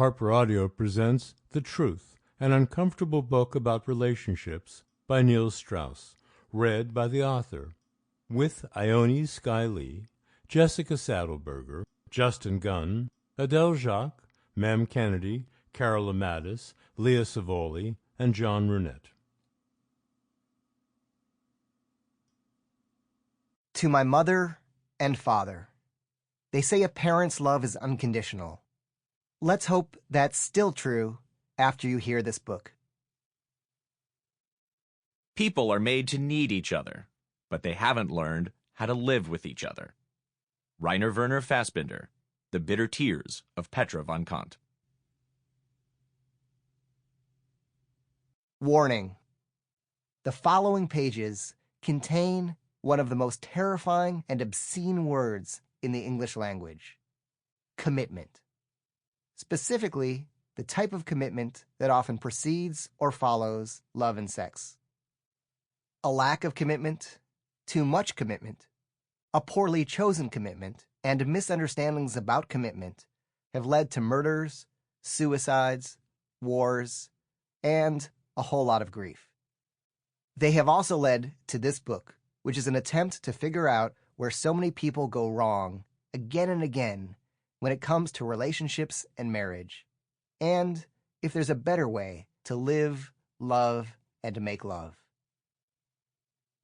HarperAudio presents The Truth, an uncomfortable book about relationships by Neil Strauss, read by the author, with Ione Skye, Jessica Sattelberger, Justin Gunn, Adele Jacques, Mem Kennedy, Carola Madis, Leah Cevoli, and John Runnette. To my mother and father. They say a parent's love is unconditional. Let's hope that's still true after you hear this book. People are made to need each other, but they haven't learned how to live with each other. Rainer Werner Fassbinder, The Bitter Tears of Petra von Kant. Warning. The following pages contain one of the most terrifying and obscene words in the English language: commitment. Specifically, the type of commitment that often precedes or follows love and sex. A lack of commitment, too much commitment, a poorly chosen commitment, and misunderstandings about commitment have led to murders, suicides, wars, and a whole lot of grief. They have also led to this book, which is an attempt to figure out where so many people go wrong again and again when it comes to relationships and marriage, and if there's a better way to live, love, and to make love.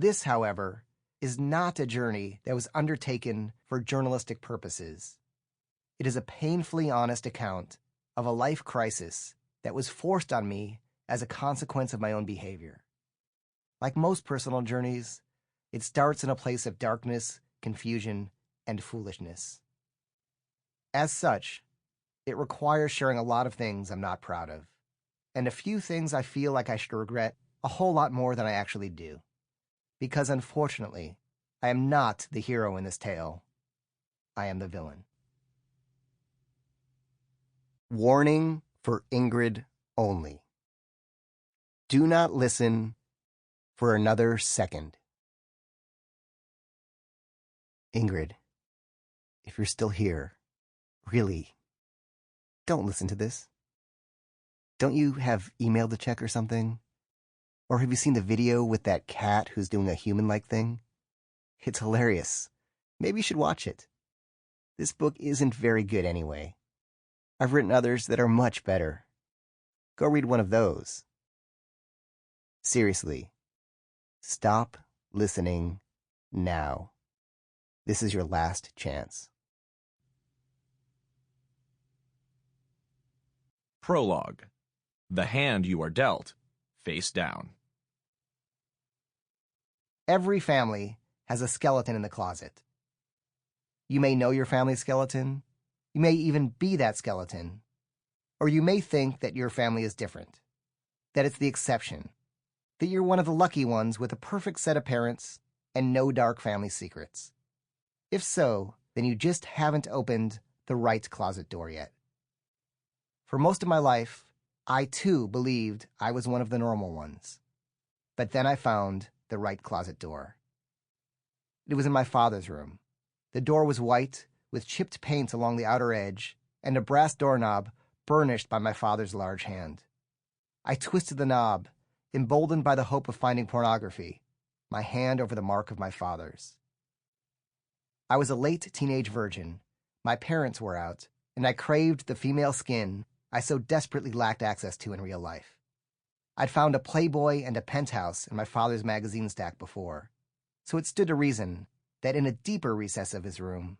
This, however, is not a journey that was undertaken for journalistic purposes. It is a painfully honest account of a life crisis that was forced on me as a consequence of my own behavior. Like most personal journeys, it starts in a place of darkness, confusion, and foolishness. As such, it requires sharing a lot of things I'm not proud of, and a few things I feel like I should regret a whole lot more than I actually do. Because unfortunately, I am not the hero in this tale. I am the villain. Warning for Ingrid only. Do not listen for another second. Ingrid, if you're still here, really, don't listen to this. Don't you have email to check or something? Or have you seen the video with that cat who's doing a human-like thing? It's hilarious. Maybe you should watch it. This book isn't very good anyway. I've written others that are much better. Go read one of those. Seriously, stop listening now. This is your last chance. Prologue. The hand you are dealt, face down. Every family has a skeleton in the closet. You may know your family's skeleton. You may even be that skeleton. Or you may think that your family is different, that it's the exception, that you're one of the lucky ones with a perfect set of parents and no dark family secrets. If so, then you just haven't opened the right closet door yet. For most of my life, I too believed I was one of the normal ones. But then I found the right closet door. It was in my father's room. The door was white, with chipped paint along the outer edge, and a brass doorknob burnished by my father's large hand. I twisted the knob, emboldened by the hope of finding pornography, my hand over the mark of my father's. I was a late teenage virgin. My parents were out, and I craved the female skin I so desperately lacked access to in real life. I'd found a Playboy and a Penthouse in my father's magazine stack before, so it stood to reason that in a deeper recess of his room,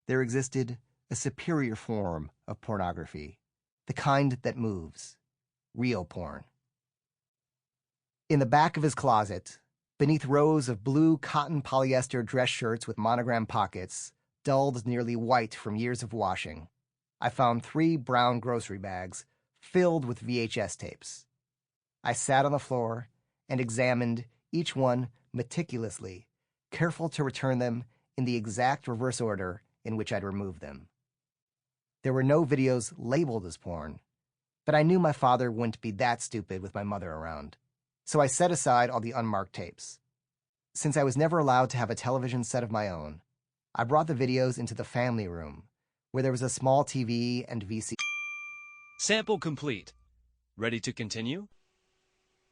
there existed a superior form of pornography, the kind that moves, real porn. In the back of his closet, beneath rows of blue cotton polyester dress shirts with monogram pockets, dulled nearly white from years of washing, I found 3 brown grocery bags filled with VHS tapes. I sat on the floor and examined each one meticulously, careful to return them in the exact reverse order in which I'd removed them. There were no videos labeled as porn, but I knew my father wouldn't be that stupid with my mother around, so I set aside all the unmarked tapes. Since I was never allowed to have a television set of my own, I brought the videos into the family room, where there was a small TV and VCR. Sample complete. Ready to continue?